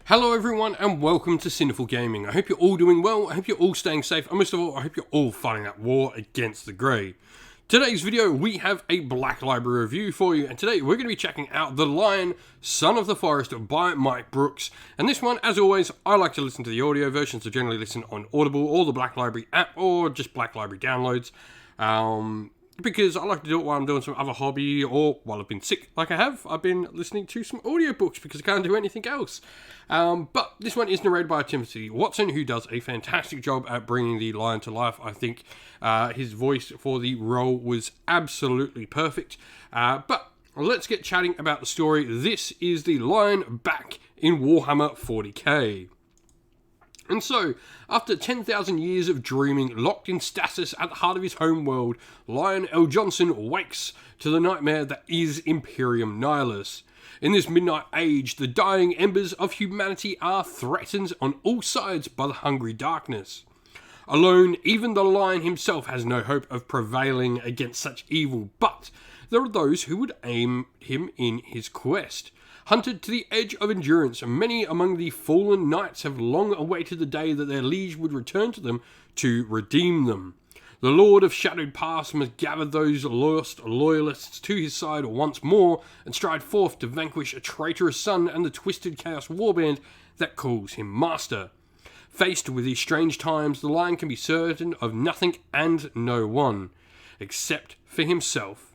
Hello everyone and welcome to Sinful Gaming. I hope you're all doing well, I hope you're all staying safe, and most of all, I hope you're all fighting that war against the grey. Today's video, we have a Black Library review for you, and today we're going to be checking out The Lion, Son of the Forest by Mike Brooks. And this one, as always, I like to listen to the audio version, so generally listen on Audible or the Black Library app, or just Black Library downloads. Because I like to do it while I'm doing some other hobby, or while I've been sick, like I have. I've been listening to some audiobooks because I can't do anything else. But this one is narrated by Timothy Watson, who does a fantastic job at bringing the lion to life. I think his voice for the role was absolutely perfect. But let's get chatting about the story. This is The Lion back in Warhammer 40k. And so, after 10,000 years of dreaming, locked in stasis at the heart of his home world, Lion L. Johnson wakes to the nightmare that is Imperium Nihilus. In this midnight age, the dying embers of humanity are threatened on all sides by the hungry darkness. Alone, even the Lion himself has no hope of prevailing against such evil, but there are those who would aim him in his quest. Hunted to the edge of endurance, many among the fallen knights have long awaited the day that their liege would return to them to redeem them. The Lord of Shadowed Past must gather those lost loyalists to his side once more and stride forth to vanquish a traitorous son and the twisted chaos warband that calls him master. Faced with these strange times, the Lion can be certain of nothing and no one, except for himself.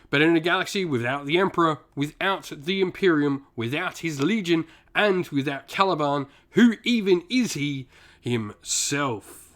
But in a galaxy without the Emperor, without the Imperium, without his Legion, and without Caliban, who even is he himself?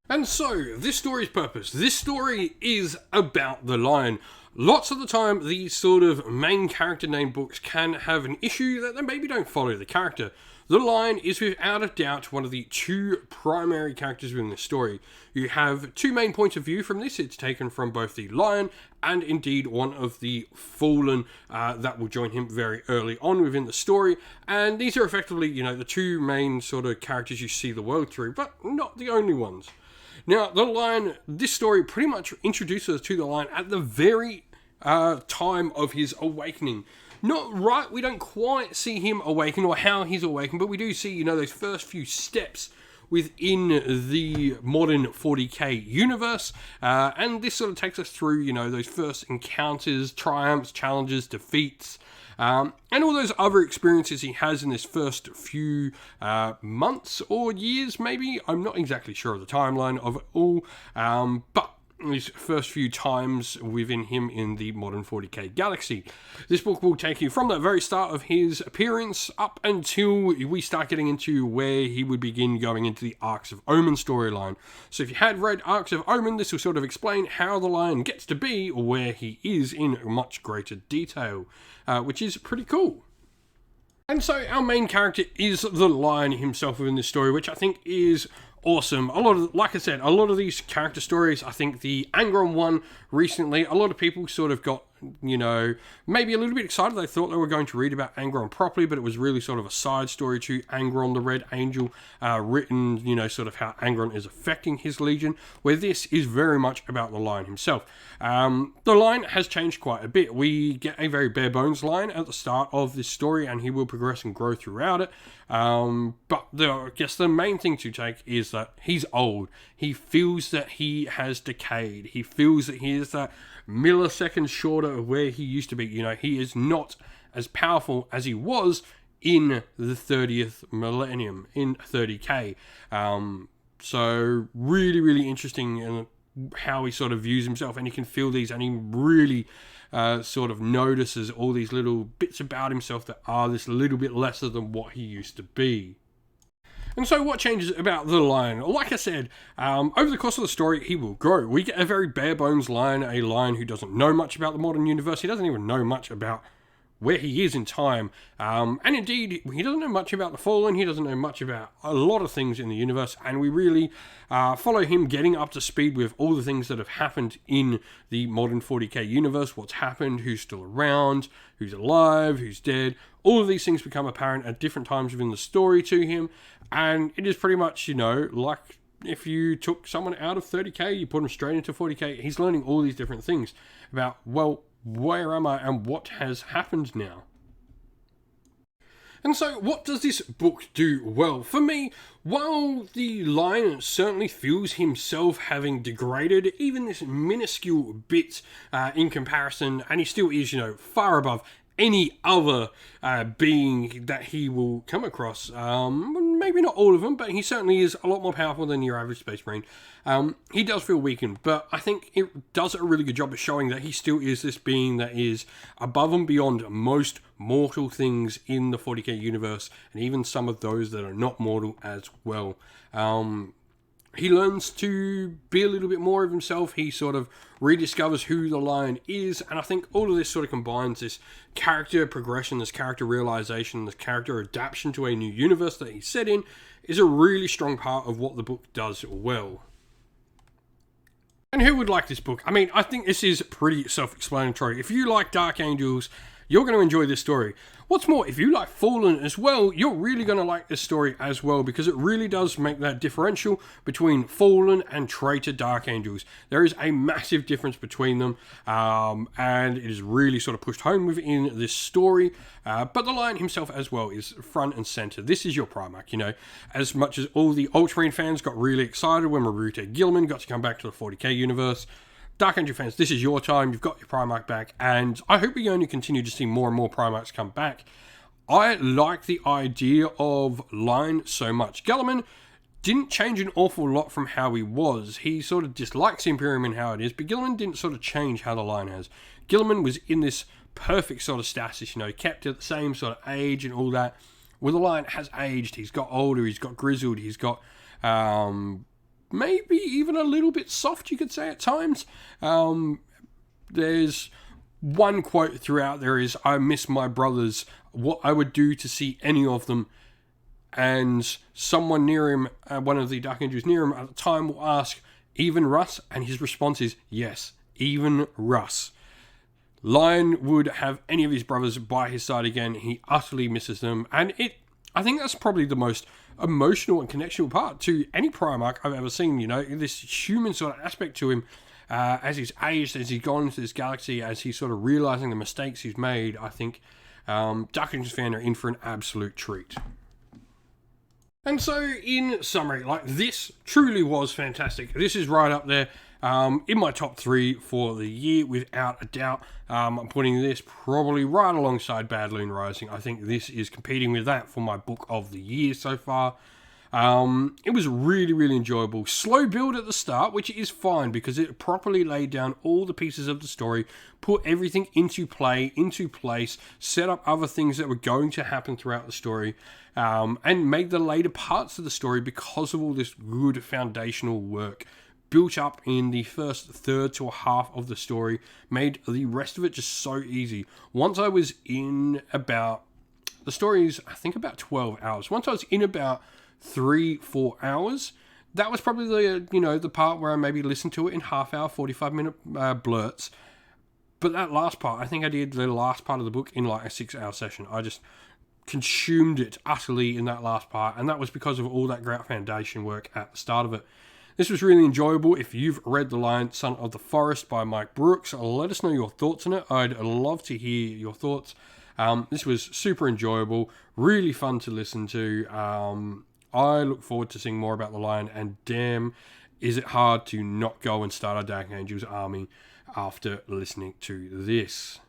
And so, this story's purpose. This story is about the Lion. Lots of the time, these sort of main character name books can have an issue that they maybe don't follow the character. The Lion is without a doubt one of the two primary characters within the story. You have two main points of view from this. It's taken from both the Lion and indeed one of the Fallen that will join him very early on within the story. And these are effectively, the two main sort of characters you see the world through, but not the only ones. Now, the Lion, this story pretty much introduces us to the Lion at the very time of his awakening. Not right, we don't quite see him awaken or how he's awakened, but we do see, those first few steps within the modern 40k universe, and this sort of takes us through, those first encounters, triumphs, challenges, defeats, and all those other experiences he has in this first few months or years, maybe. I'm not exactly sure of the timeline of it all, but these first few times within him in the modern 40k galaxy. This book will take you from the very start of his appearance up until we start getting into where he would begin going into the Arcs of Omen storyline. So if you had read Arcs of Omen, this will sort of explain how the Lion gets to be where he is in much greater detail, which is pretty cool. And so our main character is the Lion himself within this story, which I think is awesome. Like I said, a lot of these character stories, I think the Angron one recently, a lot of people sort of got, maybe a little bit excited. They thought they were going to read about Angron properly, but it was really sort of a side story to Angron the Red Angel, written, sort of how Angron is affecting his legion, where this is very much about the Lion himself. The Lion has changed quite a bit. We get a very bare bones Lion at the start of this story, and he will progress and grow throughout it. But I guess the main thing to take is that he's old. He feels that he has decayed. He feels that he is that millisecond shorter of where he used to be. He is not as powerful as he was in the 30th millennium, in 30k. So really, really interesting in how he sort of views himself, and he can feel these, and he really sort of notices all these little bits about himself that are this little bit lesser than what he used to be. And so what changes about the Lion? Like I said, over the course of the story, he will grow. We get a very bare bones Lion, a Lion who doesn't know much about the modern universe. He doesn't even know much about where he is in time. And indeed, he doesn't know much about the Fallen. He doesn't know much about a lot of things in the universe. And we really follow him getting up to speed with all the things that have happened in the modern 40k universe. What's happened, who's still around, who's alive, who's dead. All of these things become apparent at different times within the story to him. And it is pretty much, like if you took someone out of 30k, you put him straight into 40k, he's learning all these different things about, well, where am I and what has happened now? And so, what does this book do well? For me, while the Lion certainly feels himself having degraded even this minuscule bit in comparison, and he still is, far above any other being that he will come across. Maybe not all of them, but he certainly is a lot more powerful than your average Space Marine. He does feel weakened, but I think it does a really good job of showing that he still is this being that is above and beyond most mortal things in the 40k universe, and even some of those that are not mortal as well. He learns to be a little bit more of himself. He sort of rediscovers who the Lion is, and I think all of this sort of combines this character progression, this character realization, this character adaptation to a new universe that he's set in, is a really strong part of what the book does well. And who would like this book? I mean, I think this is pretty self-explanatory. If you like Dark Angels, you're going to enjoy this story. What's more, if you like Fallen as well, you're really going to like this story as well, because it really does make that differential between Fallen and Traitor Dark Angels. There is a massive difference between them, and it is really sort of pushed home within this story. But the Lion himself as well is front and center. This is your Primarch, as much as all the Ultramarine fans got really excited when Marute Gilliman got to come back to the 40k universe. Dark Angel fans, this is your time. You've got your Primarch back, and I hope we only continue to see more and more Primarchs come back. I like the idea of Lion so much. Gilliman didn't change an awful lot from how he was. He sort of dislikes Imperium and how it is, but Gilliman didn't sort of change how the Lion has. Gilliman was in this perfect sort of stasis, kept at the same sort of age and all that. Well, the Lion has aged. He's got older. He's got grizzled. He's got maybe even a little bit soft, you could say, at times. There's one quote throughout there is, "I miss my brothers, what I would do to see any of them." And someone near him, one of the Dark Angels near him at the time, will ask, "Even Russ?" And his response is, "Yes, even Russ." Lion would have any of his brothers by his side again. He utterly misses them. And I think that's probably the most emotional and connectional part to any Primarch I've ever seen, this human sort of aspect to him as he's aged, as he's gone into this galaxy, as he's sort of realizing the mistakes he's made. I think Dark Angels fans are in for an absolute treat. And so, in summary, this truly was fantastic. This is right up there in my top 3 for the year, without a doubt. I'm putting this probably right alongside Badloon Rising. I think this is competing with that for my book of the year so far. It was really, really enjoyable. Slow build at the start, which is fine because it properly laid down all the pieces of the story, put everything into place, set up other things that were going to happen throughout the story, and made the later parts of the story, because of all this good foundational work built up in the first third to a half of the story, made the rest of it just so easy. Once I was in about, the story's I think about 12 hours. Once I was in about 3-4 hours, that was probably the part where I maybe listened to it in half hour, 45-minute blurts. But that last part, I think I did the last part of the book in like a 6-hour session. I just consumed it utterly in that last part, and that was because of all that great foundation work at the start of it. This was really enjoyable. If you've read The Lion, Son of the Forest by Mike Brooks, let us know your thoughts on it. I'd love to hear your thoughts. This was super enjoyable, really fun to listen to. I look forward to seeing more about The Lion, and damn, is it hard to not go and start a Dark Angels army after listening to this.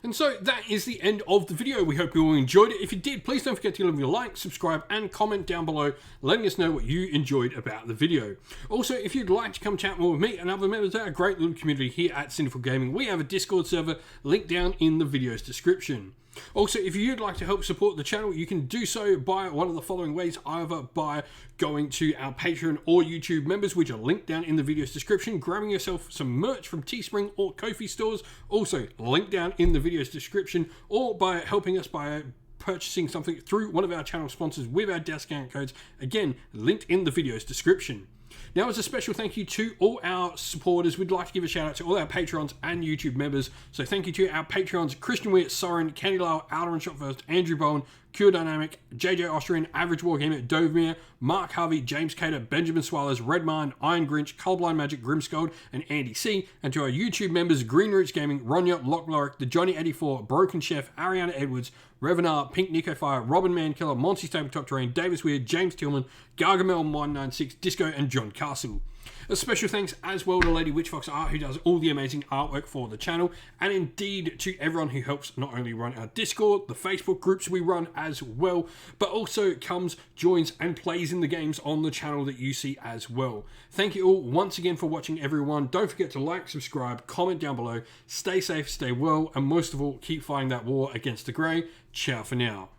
And so that is the end of the video. We hope you all enjoyed it. If you did, please don't forget to leave a like, subscribe, and comment down below, letting us know what you enjoyed about the video. Also, if you'd like to come chat more with me and other members of our great little community here at Sinful Gaming, we have a Discord server linked down in the video's description. Also, if you'd like to help support the channel, you can do so by one of the following ways, either by going to our Patreon or YouTube members, which are linked down in the video's description, grabbing yourself some merch from Teespring or Ko-fi stores, also linked down in the video's description, or by helping us by purchasing something through one of our channel sponsors with our discount codes, again, linked in the video's description. Now, as a special thank you to all our supporters, we'd like to give a shout out to all our Patrons and YouTube members. So thank you to our Patrons: Christian Weir, Soren, Candy Lyle, Alderan Shot First, Andrew Bowen, Cure Dynamic, JJ Austrian, Average Wargamer, Dovemere, Mark Harvey, James Cater, Benjamin Swallows, Redmine, Iron Grinch, Colorblind Magic, Grimscold, and Andy C. And to our YouTube members: Green Roots Gaming, Ronya, Lockloric, the Johnny 84, Broken Chef, Ariana Edwards, Revenar, Pink Nico Fire, Robin Mankiller, Monty's Tabletop Terrain, Davis Weird, James Tillman, Gargamel196, Disco, and John Castle. A special thanks as well to Lady Witchfox Art, who does all the amazing artwork for the channel, and indeed to everyone who helps not only run our Discord, the Facebook groups we run as well, but also comes, joins, and plays in the games on the channel that you see as well. Thank you all once again for watching, everyone. Don't forget to like, subscribe, comment down below, stay safe, stay well, and most of all, keep fighting that war against the Grey. Ciao for now.